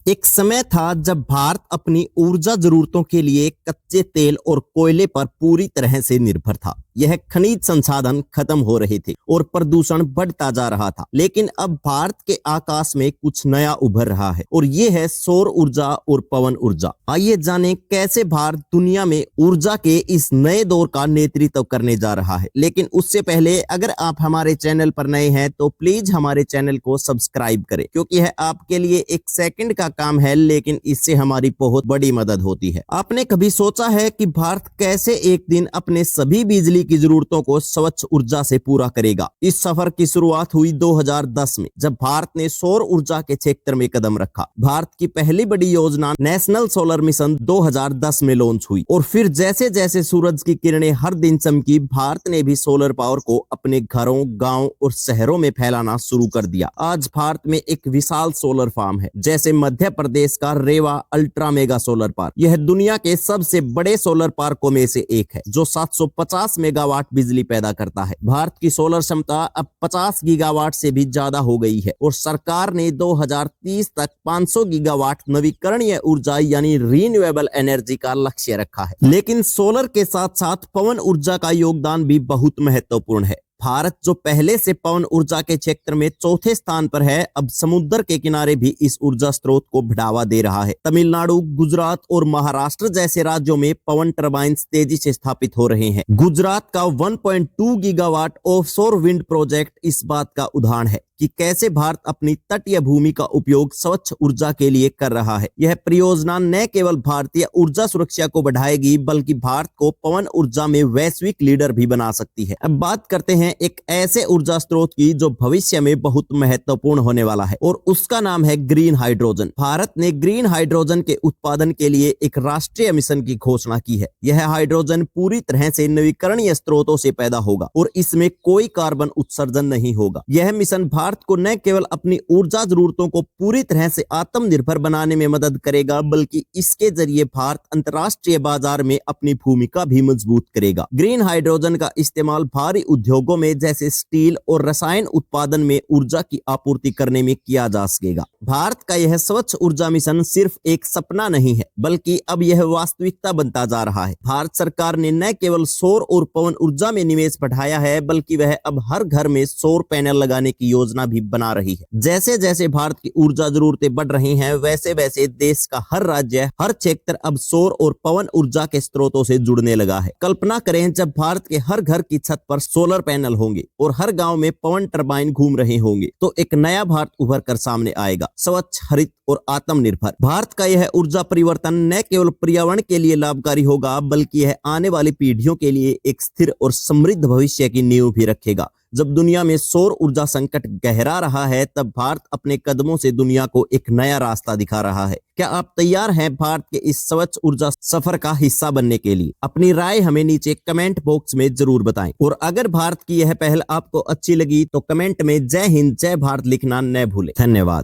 एक समय था जब भारत अपनी ऊर्जा जरूरतों के लिए कच्चे तेल और कोयले पर पूरी तरह से निर्भर था। यह खनिज संसाधन खत्म हो रहे थे और प्रदूषण बढ़ता जा रहा था। लेकिन अब भारत के आकाश में कुछ नया उभर रहा है और ये है सौर ऊर्जा और पवन ऊर्जा। आइए जानें कैसे भारत दुनिया में ऊर्जा के इस नए दौर का नेतृत्व करने जा रहा है। लेकिन उससे पहले अगर आप हमारे चैनल पर नए हैं तो प्लीज हमारे चैनल को सब्सक्राइब करें, क्योंकि यह आपके लिए एक सेकंड का काम है, लेकिन इससे हमारी बहुत बड़ी मदद होती है। आपने कभी सोचा है कि भारत कैसे एक दिन अपने सभी बिजली की जरूरतों को स्वच्छ ऊर्जा से पूरा करेगा? इस सफर की शुरुआत हुई 2010 में, जब भारत ने सौर ऊर्जा के क्षेत्र में कदम रखा। भारत की पहली बड़ी योजना नेशनल सोलर मिशन 2010 में लॉन्च हुई और फिर जैसे जैसे सूरज की किरणें हर दिन चमकी, भारत ने भी सोलर पावर को अपने घरों, गांव और शहरों में फैलाना शुरू कर दिया। आज भारत में एक विशाल सोलर फार्म है, जैसे मध्य प्रदेश का रेवा अल्ट्रा मेगा सोलर पार्क। यह दुनिया के सबसे बड़े सोलर पार्कों में से एक है, जो 750 मेगावाट बिजली पैदा करता है। भारत की सोलर क्षमता अब 50 गीगावाट से भी ज्यादा हो गई है और सरकार ने 2030 तक 500 गीगावाट नवीकरणीय ऊर्जा यानी रीन्यूएबल एनर्जी का लक्ष्य रखा है। लेकिन सोलर के साथ साथ पवन ऊर्जा का योगदान भी बहुत महत्वपूर्ण है। भारत जो पहले से पवन ऊर्जा के क्षेत्र में चौथे स्थान पर है, अब समुद्र के किनारे भी इस ऊर्जा स्रोत को बढ़ावा दे रहा है। तमिलनाडु, गुजरात और महाराष्ट्र जैसे राज्यों में पवन टर्बाइन तेजी से स्थापित हो रहे हैं। गुजरात का 1.2 गीगावाट ऑफशोर विंड प्रोजेक्ट इस बात का उदाहरण है कि कैसे भारत अपनी तटीय भूमि का उपयोग स्वच्छ ऊर्जा के लिए कर रहा है। यह परियोजना न केवल भारतीय ऊर्जा सुरक्षा को बढ़ाएगी, बल्कि भारत को पवन ऊर्जा में वैश्विक लीडर भी बना सकती है। अब बात करते हैं एक ऐसे ऊर्जा स्रोत की जो भविष्य में बहुत महत्वपूर्ण होने वाला है, और उसका नाम है ग्रीन हाइड्रोजन। भारत ने ग्रीन हाइड्रोजन के उत्पादन के लिए एक राष्ट्रीय मिशन की घोषणा की है। यह हाइड्रोजन पूरी तरह से नवीकरणीय स्रोतों से पैदा होगा और इसमें कोई कार्बन उत्सर्जन नहीं होगा। यह मिशन भारत को न केवल अपनी ऊर्जा जरूरतों को पूरी तरह से आत्मनिर्भर बनाने में मदद करेगा, बल्कि इसके जरिए भारत अंतर्राष्ट्रीय बाजार में अपनी भूमिका भी मजबूत करेगा। ग्रीन हाइड्रोजन का इस्तेमाल भारी उद्योगों में जैसे स्टील और रसायन उत्पादन में ऊर्जा की आपूर्ति करने में किया जा सकेगा। भारत का यह स्वच्छ ऊर्जा मिशन सिर्फ एक सपना नहीं है, बल्कि अब यह वास्तविकता बनता जा रहा है। भारत सरकार ने न केवल सौर और पवन ऊर्जा में निवेश बढ़ाया है, बल्कि वह अब हर घर में सौर पैनल लगाने की योजना भी बना रही है। जैसे जैसे भारत की ऊर्जा जरूरतें बढ़ रही हैं, वैसे वैसे देश का हर राज्य, हर क्षेत्र अब सौर और पवन ऊर्जा के स्रोतों से जुड़ने लगा है। कल्पना करें, जब भारत के हर घर की छत पर सोलर पैनल होंगे और हर गांव में पवन टर्बाइन घूम रहे होंगे, तो एक नया भारत उभर कर सामने आएगा, स्वच्छ, हरित और आत्मनिर्भर। भारत का यह ऊर्जा परिवर्तन न केवल पर्यावरण के लिए लाभकारी होगा, बल्कि यह आने वाली पीढ़ियों के लिए एक स्थिर और समृद्ध भविष्य की नींव भी रखेगा। जब दुनिया में सौर ऊर्जा संकट गहरा रहा है, तब भारत अपने कदमों से दुनिया को एक नया रास्ता दिखा रहा है। क्या आप तैयार हैं भारत के इस स्वच्छ ऊर्जा सफर का हिस्सा बनने के लिए? अपनी राय हमें नीचे कमेंट बॉक्स में जरूर बताएं। और अगर भारत की यह पहल आपको अच्छी लगी तो कमेंट में जय हिंद, जय भारत लिखना न भूलें। धन्यवाद।